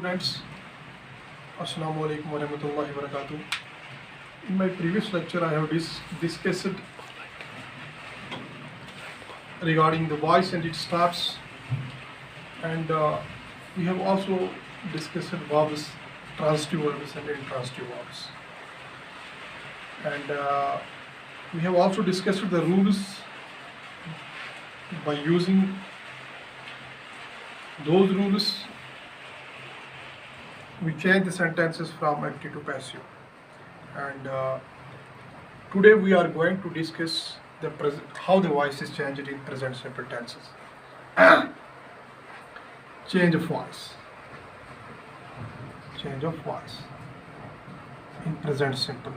students, Assalamu alaikum wa rahmatullahi wa barakatuh. In my previous lecture I have discussed regarding the voice and its types, and we have also discussed verbs, transitive verbs and intransitive verbs, and we have also discussed the rules by using those rules. We change the sentences from active to passive, and today we are going to discuss how the voice is changed in present simple tenses. Change of voice in present simple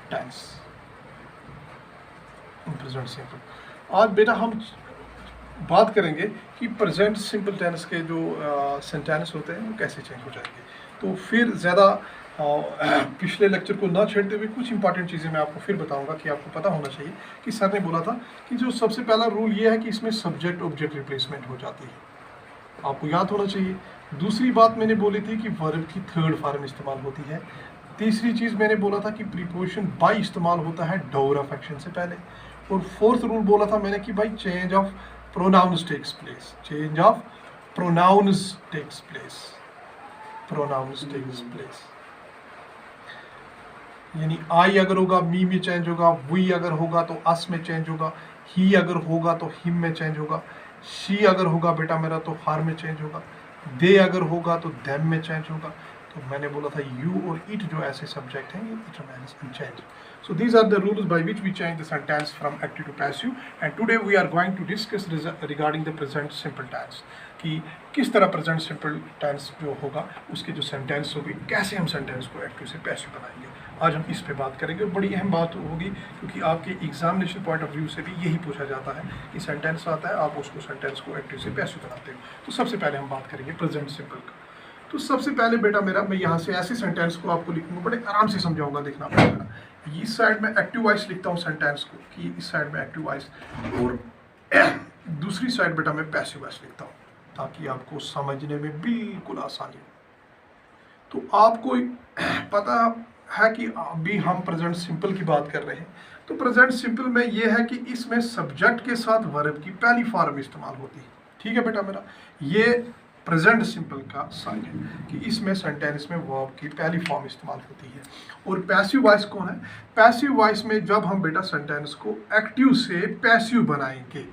tense. In present simple, आज बेटा हम बात करेंगे कि present simple tense के जो sentence होते हैं वो कैसे चेंज हो जाएंगे। तो फिर ज़्यादा पिछले लेक्चर को ना छेड़ते हुए कुछ इंपॉर्टेंट चीज़ें मैं आपको फिर बताऊंगा कि आपको पता होना चाहिए कि सर ने बोला था कि जो सबसे पहला रूल ये है कि इसमें सब्जेक्ट ऑब्जेक्ट रिप्लेसमेंट हो जाती है, आपको याद होना चाहिए। दूसरी बात मैंने बोली थी कि वर्ब की थर्ड फॉर्म इस्तेमाल होती है। तीसरी चीज़ मैंने बोला था कि प्रीपोजिशन बाय इस्तेमाल होता है डाउर ऑफ एक्शन से पहले। और फोर्थ रूल बोला था मैंने कि भाई change of pronouns takes place. यानी आई अगर होगा मी में चेंज होगा, वी अगर होगा तो अस में चेंज होगा, ही अगर होगा तो हिम में चेंज होगा, शी अगर होगा बेटा मेरा तो हर में चेंज होगा, दे अगर होगा तो देम में चेंज होगा। तो मैंने बोला था यू और इट जो ऐसे सब्जेक्ट हैं ये it remains unchanged. So these are the rules by which we change the sentence from active to passive, and today we are going to discuss regarding the present simple tense कि किस तरह present simple tense जो होगा उसके जो sentence होगी कैसे हम sentence को active से passive बनाएंगे। आज हम इस पे बात करेंगे और बड़ी अहम बात होगी क्योंकि आपके एग्जामिनेशन पॉइंट ऑफ व्यू से भी यही पूछा जाता है कि सेंटेंस आता है आप उसको सेंटेंस को एक्टिव से पैसिव बनाते हो। तो सबसे पहले हम बात करेंगे प्रेजेंट सिंपल का। तो सबसे पहले बेटा मेरा मैं यहाँ से ऐसे सेंटेंस को आपको लिखूंगा, बड़े आराम से समझाऊंगा, देखना पड़ेगा। इस साइड में एक्टिव वॉइस लिखता हूँ सेंटेंस को कि इस साइड में एक्टिव वॉइस और दूसरी साइड बेटा मैं पैसिव वॉइस लिखता हूँ ताकि आपको समझने में बिल्कुल आसानी हो। तो आपको पता है कि अभी हम प्रेजेंट सिंपल की बात कर रहे हैं। तो प्रेजेंट सिंपल में ये है कि इसमें सब्जेक्ट के साथ वर्ब की पहली फॉर्म इस्तेमाल होती है। ठीक है बेटा मेरा, ये प्रेजेंट सिंपल का साइन है कि इसमें सेंटेंस में वर्ब की पहली फॉर्म इस्तेमाल होती है। और पैसिव वॉइस कौन है? पैसिव वॉइस में जब हम बेटा सेंटेंस को एक्टिव से पैसिव बनाएंगे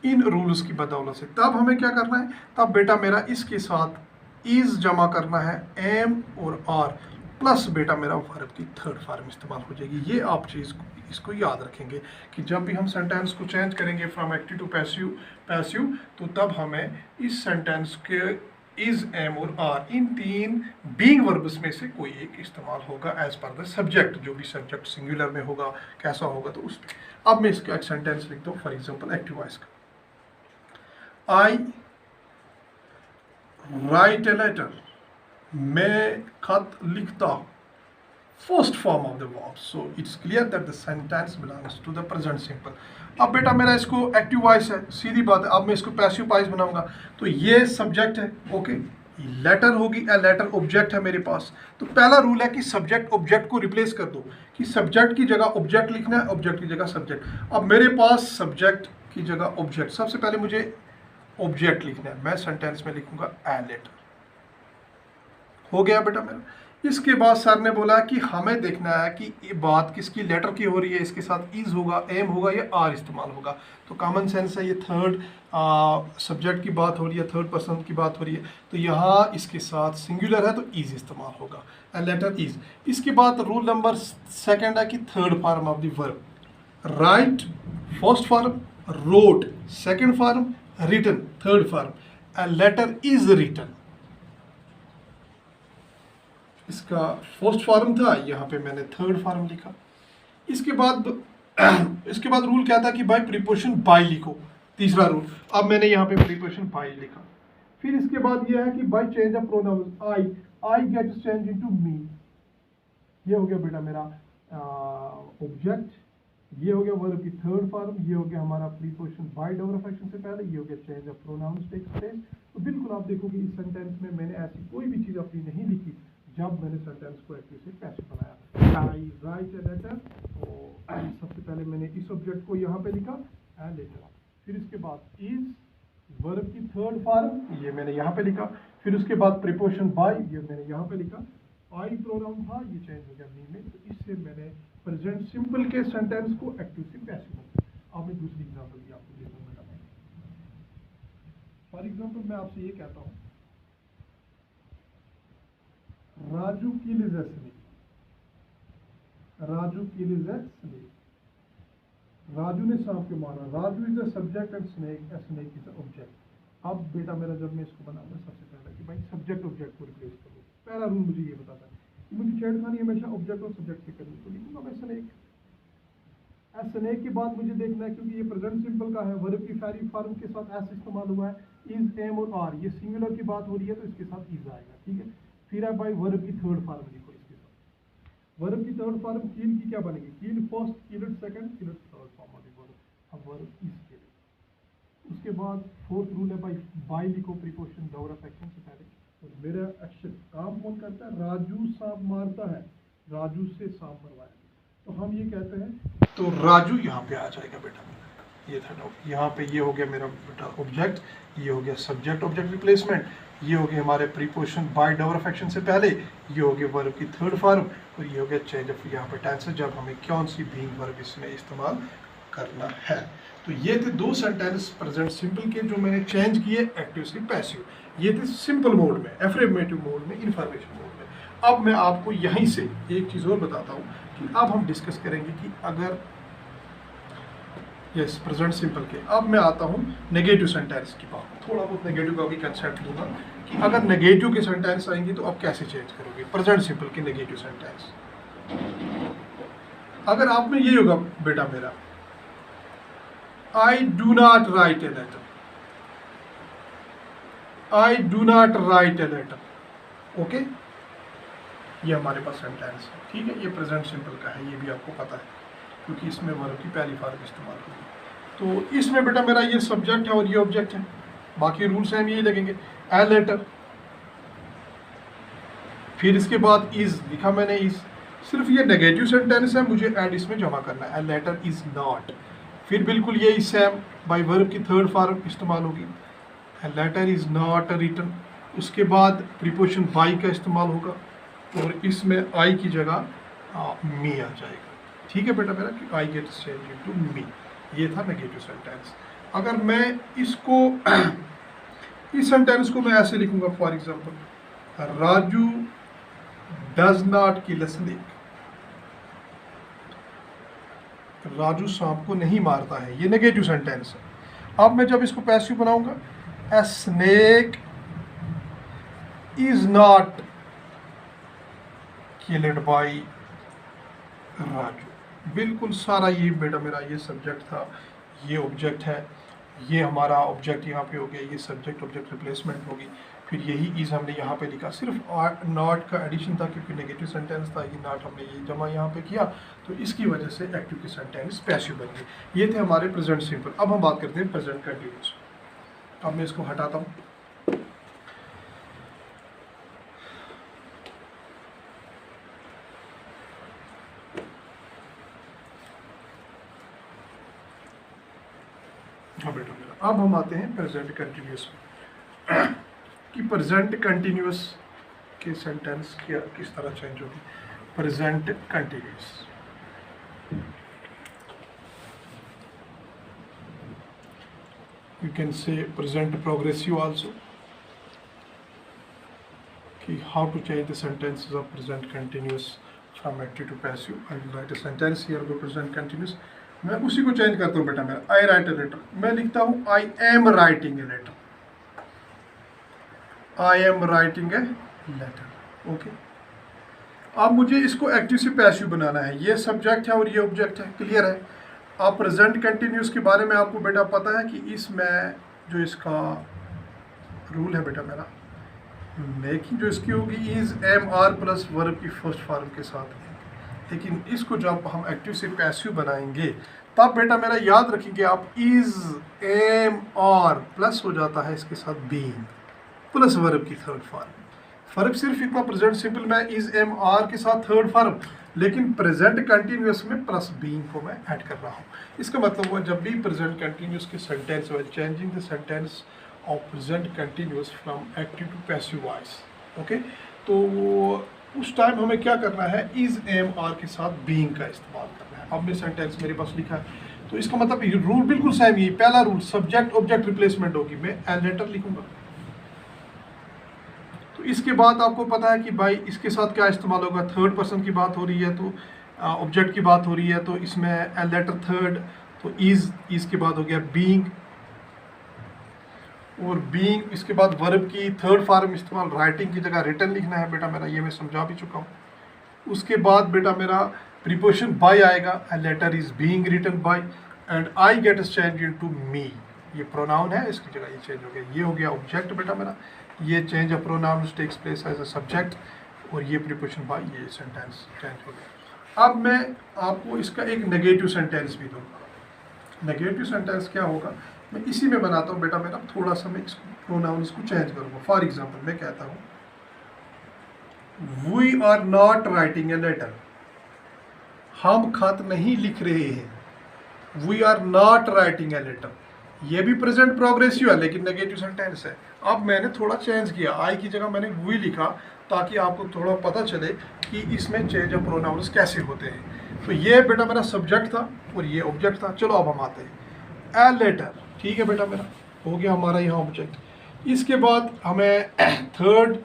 इन रूल्स की बदौलत से, तब हमें क्या करना है, तब बेटा मेरा इसके साथ इज जमा करना है, एम और आर प्लस बेटा मेरा वर्ब की थर्ड फॉर्म इस्तेमाल हो जाएगी। ये आप चीज़ इसको याद रखेंगे कि जब भी हम सेंटेंस को चेंज करेंगे फ्रॉम एक्टिव टू पैसिव तो तब हमें इस सेंटेंस के इज, एम और आर इन तीन बीइंग वर्ब्स में से कोई एक इस्तेमाल होगा एज पर द सब्जेक्ट। जो भी सब्जेक्ट सिंगुलर में होगा कैसा होगा तो उस पर। अब मैं इसका एक सेंटेंस लिखता हूँ, फॉर एग्जाम्पल एक्टिव वॉइस का, आई राइट ए लेटर, मैं खत लिखता हूँ, first form of the verb. So it's clear that the sentence belongs to the present simple. अब बेटा मेरा इसको एक्टिव वॉइस है, सीधी बात है। अब मैं इसको पैसिव वॉइस बनाऊंगा तो ये सब्जेक्ट है, ओके, लेटर होगी, ए लेटर ऑब्जेक्ट है मेरे पास। तो पहला रूल है कि सब्जेक्ट ऑब्जेक्ट को रिप्लेस कर दो कि सब्जेक्ट की जगह ऑब्जेक्ट लिखना है, ऑब्जेक्ट की जगह सब्जेक्ट। अब मेरे पास सब्जेक्ट की जगह ऑब्जेक्ट, सबसे पहले मुझे ऑब्जेक्ट लिखना है, मैं सेंटेंस में लिखूंगा ए लेटर। हो गया बेटा मेरा। इसके बाद सर ने बोला कि हमें देखना है कि ये बात किसकी, लेटर की हो रही है, इसके साथ इज होगा, एम होगा या आर इस्तेमाल होगा। तो कॉमन सेंस है, ये थर्ड सब्जेक्ट की बात हो रही है, थर्ड पर्सन की बात हो रही है, तो यहाँ इसके साथ सिंगुलर है तो इज इस्तेमाल होगा, ए लेटर इज। इसके बाद रूल नंबर सेकंड है कि third form of the verb, right first form, wrote second form, written third form, a letter is written. इसका फर्स्ट फॉर्म था, यहाँ पे मैंने थर्ड फॉर्म लिखा। इसके बाद रूल क्या था कि बाय प्रीपोजिशन बाय लिखो, तीसरा रूल। अब मैंने यहाँ पे प्रीपोजिशन बाय लिखा। फिर इसके बाद यह है कि by change of pronoun, I gets change into me. ये हो गया बेटा मेरा ऑब्जेक्ट, ये हो गया वर्ब की थर्ड फॉर्म, ये हो गया हमारा preposition by double of action से पहले, ये हो गया change of pronouns takes place. तो बिल्कुल आप देखोगे इस सेंटेंस में मैंने ऐसी कोई भी चीज़ अपनी नहीं लिखी जब मैंने सेंटेंस को एक्टिव से पैसिव बनाया। आई राइट ए लेटर, तो सबसे पहले मैंने इस ऑब्जेक्ट को यहाँ पे लिखा ए लेटर, फिर इसके बाद इज वर्ब की थर्ड फॉर्म, ये मैंने यहाँ पे लिखा, फिर उसके बाद प्रीपोजिशन बाय, ये मैंने यहाँ पे लिखा, आई प्रोनाउन था, ये चेंज हो गया मी में। तो इससे मैंने प्रेजेंट सिंपल के सेंटेंस को एक्टिव से पैसिव बनाया। अब मैं दूसरी एग्जांपल भी आपको देता हूँ। फॉर एग्जांपल मैं आपसे ये कहता हूँ, राजू किल्स अ स्नेक, राजू किल्स अ स्नेक, राजू ने सांप को मारा। Raju is a subject and snake is a object. अब बेटा मेरा जब मैं इसको बनाऊंगा सबसे पहले कि भाई सब्जेक्ट ऑब्जेक्ट को रिप्लेस करो, पहला रूल मुझे ये बताता है कि मुझे छेड़खानी हमेशा ऑब्जेक्ट और सब्जेक्ट से करनी, तो लिखूंगा मैं स्नेक। स्नेक के बाद मुझे देखना है, क्योंकि ये प्रेजेंट सिंपल का है, वर्ब की सारी फॉर्म के साथ एस इस्तेमाल हुआ है, इज, एम और आर, ये सिंगुलर की बात हो रही है तो इसके साथ इज आएगा, ठीक है। फिर है भाई वर्ब की थर्ड फॉर्म लिखो इसके साथ। वर्ब की थर्ड फॉर्म कील की क्या बनेगी, कील first, keeled second, keeled third form वाली वर्ब। अब वर्ब इज के लिए उसके बाद फोर्थ रूल है भाई बाय लिखो प्रीपोजिशन डबल ऑफ एक्शन से पहले। तो मेरा एक्शन काम कौन करता है, राजू सांप मारता है, राजू से सांप मरवाया, तो हम ये कहते हैं, तो राजू यहाँ पे आ जाएगा बेटा, ये था ना, यहाँ पे ये हो गया मेरा बेटा ऑब्जेक्ट, ये हो गया सब्जेक्ट ऑब्जेक्ट रिप्लेसमेंट, ये हो गया हमारे preposition by double of action से पहले, ये हो गया वर्ब की थर्ड फॉर्म, और ये हो गया चेंज ऑफ यहाँ पे टेंस जब हमें कौन सी बीइंग वर्ब इसमें इस्तेमाल करना है। तो ये थे दो सेंटेंस प्रेजेंट सिंपल के जो मैंने चेंज किए एक्टिव से पैसिव। ये थे सिंपल मोड में, एफर्मेटिव मोड में, इन्फॉर्मेशन मोड में। अब मैं आपको यहीं से एक चीज़ और बताता हूँ कि अब हम डिस्कस करेंगे कि अगर यस प्रेजेंट सिंपल के, अब मैं आता हूँ नेगेटिव सेंटेंस की बात, थोड़ा बहुत नेगेटिव का भी कंसेप्ट लूँगा कि अगर नेगेटिव के सेंटेंस आएंगे तो आप कैसे चेंज करोगे प्रेजेंट सिंपल के नेगेटिव सेंटेंस। अगर आप में ये होगा बेटा मेरा, I do not write a letter, I do not write a letter, okay ये हमारे पास सेंटेंस है, ठीक है। ये प्रेजेंट सिंपल का है, ये भी आपको पता है क्योंकि इसमें वर्ब की पहली फॉर्म इस्तेमाल होगी। तो इसमें बेटा मेरा ये सब्जेक्ट है और ये ऑब्जेक्ट है, बाकी रूल्स हैं यही लगेंगे। ए लेटर, फिर इसके बाद इज लिखा मैंने, इज सिर्फ ये नेगेटिव सेंटेंस है, मुझे एड इसमें जमा करना है, ए लेटर इज नॉट। फिर बिल्कुल यही सेम बाय वर्ब की थर्ड फॉर्म इस्तेमाल होगी, a letter is not written. उसके बाद प्रीपोजिशन बाय का इस्तेमाल होगा और इसमें आई की जगह मी आ जाएगा, ठीक है बेटा मेरा, कि आई गेट्स चेंज इनटू मी। ये था नेगेटिव सेंटेंस। अगर मैं इसको इस सेंटेंस को मैं ऐसे लिखूंगा, for example Raju does not kill a snake, Raju सांप को नहीं मारता है, ये नेगेटिव सेंटेंस है। अब मैं जब इसको पैसिव बनाऊंगा, a snake is not killed by Raju. बिल्कुल सारा ये बेटा मेरा ये सब्जेक्ट था, ये ऑब्जेक्ट है, ये हमारा ऑब्जेक्ट यहाँ पे हो गया, ये सब्जेक्ट ऑब्जेक्ट रिप्लेसमेंट होगी। फिर यही इज हमने यहाँ पे लिखा, सिर्फ नॉट का एडिशन था क्योंकि नेगेटिव सेंटेंस था, ये नॉट हमने ये जमा यहाँ पे किया, तो इसकी वजह से एक्टिव के सेंटेंस पैसिव बन गए। ये थे हमारे प्रेजेंट सिंपल। अब हम बात करते हैं प्रेजेंट कंटिन्यूस। अब मैं इसको हटाता हूँ। हाँ बेटा मेरा, अब हम आते हैं प्रेजेंट कंटिन्यूस में कि प्रेजेंट कंटिन्यूस के सेंटेंस क्या किस तरह चेंज होगी। Present continuous, you can say present progressive also, कि how to change the sentences of present continuous from active to passive. I will write a sentence here with present continuous, मैं उसी को change करता हूँ बेटा मेरा। आई write a letter, मैं लिखता हूँ I am writing a letter, I am writing a letter, okay. अब मुझे इसको एक्टिव से पैसिव बनाना है, ये सब्जेक्ट है और ये ऑब्जेक्ट है, क्लियर है। अब प्रेजेंट कंटिन्यूस के बारे में आपको बेटा पता है कि इसमें जो इसका रूल है बेटा मेरा, मेकिंग जो इसकी होगी is am are plus verb की फर्स्ट फॉर्म के साथ, लेकिन इसको जब हम एक्टिव से पैसिव बनाएंगे तब बेटा मेरा याद रखिए आप इज, एम और प्लस हो जाता है इसके साथ बीइंग प्लस वर्ब की थर्ड फॉर्म। फर्क सिर्फ इतना प्रेजेंट सिंपल में इज, एम, आर के साथ थर्ड फॉर्म, लेकिन प्रेजेंट कंटिन्यूअस में प्लस बीइंग को मैं ऐड कर रहा हूँ। इसका मतलब हुआ जब भी प्रेजेंट कंटिन्यूअस के sentence while changing the sentence of present continuous from active to passive voice, okay, तो उस टाइम हमें क्या करना है, इज, एम, आर के साथ बीइंग का इस्तेमाल करना है। अब मेरे सेंटेंस मेरे पास लिखा है, तो इसका मतलब रूल बिल्कुल सेम ही। पहला रूल सब्जेक्ट ऑब्जेक्ट रिप्लेसमेंट होगी, मैं ए लेटर लिखूंगा। तो इसके बाद आपको पता है कि भाई इसके साथ क्या इस्तेमाल होगा, थर्ड पर्सन की बात हो रही है तो ऑब्जेक्ट की बात हो रही है, तो इसमें ए लेटर थर्ड, तो इज के बाद हो गया बीइंग, और बीइंग इसके बाद वर्ब की थर्ड फॉर्म इस्तेमाल, राइटिंग की जगह रिटन लिखना है बेटा मेरा, ये मैं समझा भी चुका हूँ। उसके बाद बेटा मेरा प्रीपोजिशन बाय आएगा, a letter is being written by and I get change into me, ये प्रोनाउन है, इसकी जगह ये चेंज हो गया, ये हो गया ऑब्जेक्ट बेटा मेरा, ये change of pronoun takes place as a subject, और ये प्रीपोजिशन बाय, ये सेंटेंस चेंज हो गया। अब मैं आपको इसका एक नेगेटिव सेंटेंस भी दूंगा। नेगेटिव सेंटेंस क्या होगा, मैं इसी में बनाता हूँ बेटा मेरा, थोड़ा सा मैं इसको प्रोनाउंस को चेंज करूँगा। फॉर एग्जांपल मैं कहता हूँ we are not writing a letter, हम खत नहीं लिख रहे हैं। We are not writing a letter, ये भी प्रेजेंट प्रोग्रेसिव है लेकिन नेगेटिव सेंटेंस है। अब मैंने थोड़ा चेंज किया, आई की जगह मैंने वी लिखा ताकि आपको थोड़ा पता चले कि इसमें चेंज ऑफ प्रोनाउंस कैसे होते हैं। तो ये बेटा मेरा सब्जेक्ट था और ये ऑब्जेक्ट था। चलो अब हम आते हैं ए लेटर, ठीक है बेटा मेरा, हो गया हमारा यहाँ ऑब्जेक्ट। इसके बाद हमें थर्ड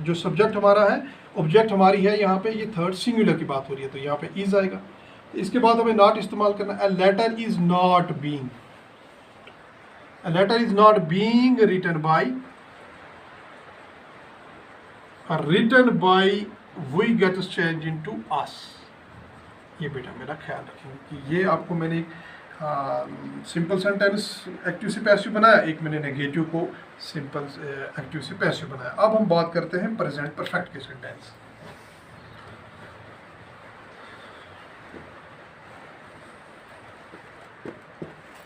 जो सब्जेक्ट हमारा है, ऑब्जेक्ट हमारी है यहाँ पे, ये थर्ड सिंगुलर की बात हो रही है तो यहाँ पे इज आएगा। इसके बाद हमें नॉट इस्तेमाल करना, a letter is not being, a letter is not being written by, written by we gets change into us. ये बेटा मेरा ख्याल रखेंगे कि ये आपको मैंने सिंपल सेंटेंस एक्टिव से पैसिव बनाया, एक मैंने नेगेटिव को सिंपल एक्टिव से पैसिव बनाया। अब हम बात करते हैं प्रेजेंट परफेक्ट के सेंटेंस।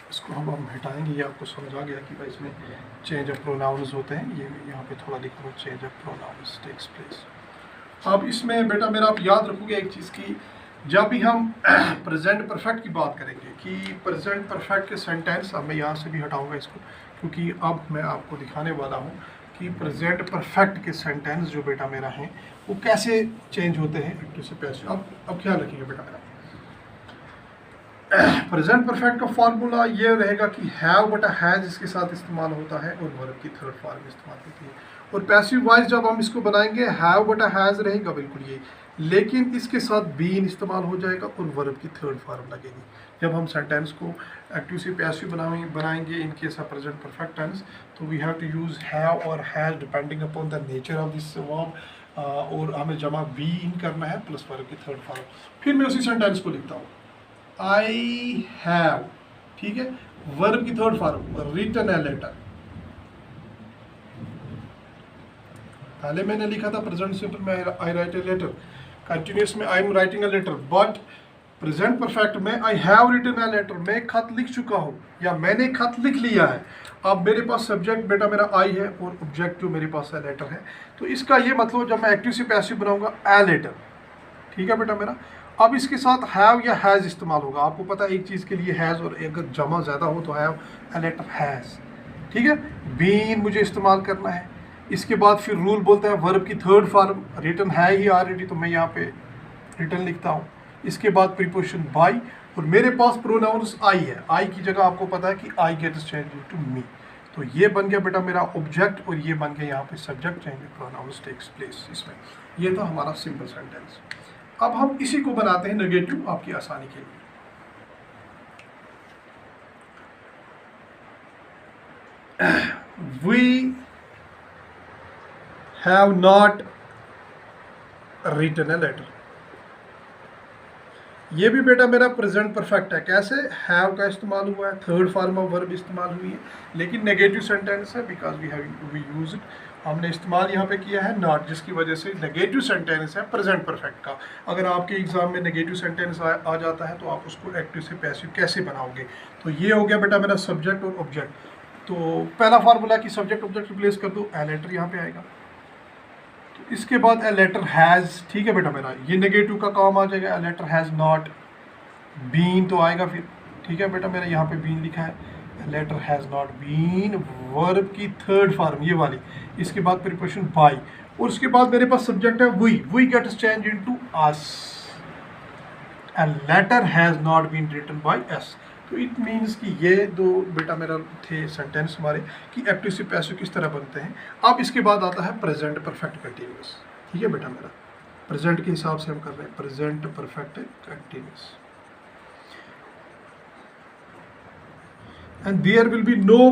इसको हम हटाएंगे, ये आपको समझ आ गया कि भाई इसमें चेंज ऑफ प्रोनाउंस होते हैं। ये यहाँ पे थोड़ा लिखूँगा, change of pronouns takes place. अब इसमें बेटा मेरा आप याद रखोगे एक चीज़ की, जब भी हम प्रेजेंट परफेक्ट की बात करेंगे कि प्रेजेंट परफेक्ट के सेंटेंस, अब मैं यहाँ से भी हटाऊंगा इसको क्योंकि अब मैं आपको दिखाने वाला हूँ कि प्रेजेंट परफेक्ट के सेंटेंस जो बेटा मेरा हैं वो कैसे चेंज होते हैं एक्टिव से पैसिव। अब ख्याल रखिएगा बेटा मेरा, प्रेजेंट परफेक्ट का फार्मूला ये रहेगा कि हैव बटा हैज इसके साथ इस्तेमाल होता है और वर्ब की थर्ड फॉर्म इस्तेमाल होती है। और पैसिव वॉइस जब हम इसको बनाएंगे हैव बटा हैज रहेगा बिल्कुल ये, लेकिन इसके साथ बीन इस्तेमाल हो जाएगा और वर्ब की थर्ड फॉर्म लगेगी। जब हम सेंटेंस को एक्टिव से पैसिव बनाएंगे in case of present perfect tense, तो we have to use have or has depending upon the nature of this verb, और हमें जमा बी इन करना है प्लस वर्ब की थर्ड फॉर्म। फिर मैं उसी सेंटेंस को लिखता हूँ, आई हैव, ठीक है, वर्ब की third form written a letter. पहले मैंने लिखा था प्रेजेंट सिंपल में I write a letter, continuous में I am writing a letter, but present perfect में I have written a letter, मैं खत लिख चुका हूँ या मैंने खत लिख लिया है। अब मेरे पास सब्जेक्ट बेटा मेरा आई है और ऑब्जेक्ट जो मेरे पास है लेटर है, तो इसका ये मतलब जब मैं एक्टिव से पैसिव बनाऊंगा ए लेटर, ठीक है बेटा मेरा। अब इसके साथ हैव या हैज़ इस्तेमाल होगा। आपको पता है एक चीज़ के लिए हैज़ और अगर जमा ज़्यादा हो तो हैव, ए लेटर हैज़, ठीक है। बीन मुझे इस्तेमाल करना है। इसके बाद फिर रूल बोलता है वर्ब की थर्ड फॉर्म रिटन है ही ऑलरेडी, तो मैं यहाँ पे रिटन लिखता हूँ। इसके बाद प्रीपोजिशन बाय और मेरे पास प्रोनाउंस आई है, आई की जगह आपको पता है कि आई गेट्स चेंज टू मी, तो ये बन गया बेटा मेरा ऑब्जेक्ट और ये बन गया यहाँ पे subject, change pronouns takes place. इसमें ये था हमारा सिंपल सेंटेंस। अब हम इसी को बनाते हैं नेगेटिव आपकी आसानी के लिए। We have not written a letter, ये भी बेटा मेरा प्रेजेंट परफेक्ट है। कैसे? हैव का इस्तेमाल हुआ है, थर्ड फॉर्म ऑफ वर्ब इस्तेमाल हुई है, लेकिन नेगेटिव सेंटेंस है बिकॉज वी यूज इट। हमने इस्तेमाल यहाँ पे किया है नॉट, जिसकी वजह से नेगेटिव सेंटेंस है प्रेजेंट परफेक्ट का। अगर आपके एग्जाम में नेगेटिव सेंटेंस आ जाता है तो आप उसको एक्टिव से पैसिव कैसे बनाओगे? तो ये हो गया बेटा मेरा सब्जेक्ट और ऑब्जेक्ट। तो पहला फार्मूला कि सब्जेक्ट ऑब्जेक्ट रिप्लेस कर दो, ए लेटर यहाँ पे आएगा। तो इसके बाद ए लेटर हैज़, ठीक है बेटा मेरा, ये नेगेटिव का काम आ जाएगा। A letter has not been तो आएगा फिर, ठीक है बेटा मेरा, यहाँ पे बीन लिखा है। Letter has not been verb की थर्ड फॉर्म ये वाली, इसके बाद प्रीपोजिशन बाय, और उसके बाद मेरे पास सब्जेक्ट है we gets change into us. A letter has not been written by us. तो इट मीन्स कि ये दो बेटा मेरा थे सेंटेंस हमारे कि एक्टिव से पैसिव किस तरह बनते हैं। अब इसके बाद आता है प्रेजेंट परफेक्ट कंटिन्यूअस, ठीक है बेटा मेरा, प्रेजेंट के हिसाब से हम कर रहे हैं present perfect continuous. And there will be no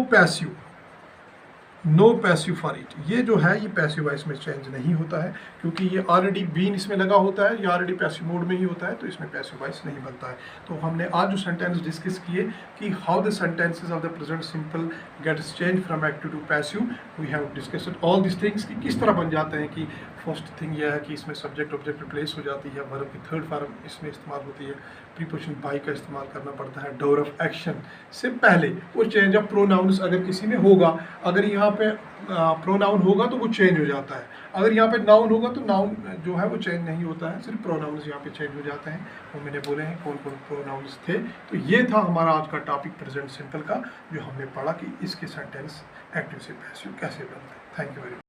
passive for it. ये जो है ये पैसिव वॉइस में चेंज नहीं होता है, क्योंकि ये ऑलरेडी बीन इसमें लगा होता है, ये ऑलरेडी पैसिव मोड में ही होता है, तो इसमें पैसिव वॉइस नहीं बनता है। तो हमने आज जो सेंटेंस डिस्कस किए कि how the sentences of the present simple gets change from active to passive, we have discussed all this things कि किस तरह बन जाते हैं। कि फर्स्ट थिंग यह है कि इसमें सब्जेक्ट ऑब्जेक्ट रिप्लेस हो जाती है, वर्ब की थर्ड फॉर्म इसमें इस्तेमाल होती है, प्रीपोजिशन बाय का इस्तेमाल करना पड़ता है डोर ऑफ एक्शन से पहले, वो चेंज ऑफ प्रोनाउंस अगर किसी में होगा, अगर यहाँ पे प्रोनाउन होगा तो वो चेंज हो जाता है, अगर यहाँ पे नाउन होगा तो नाउन जो है वो चेंज नहीं होता है, सिर्फ प्रोनाउंस यहाँ पे चेंज हो जाते हैं। वो मैंने बोले हैं कौन कौन प्रोनाउंस थे। तो ये था हमारा आज का टॉपिक प्रेजेंट सिंपल का, जो हमने पढ़ा कि इसके सेंटेंस एक्टिव से पैसिव कैसे बनते हैं। Thank you very much.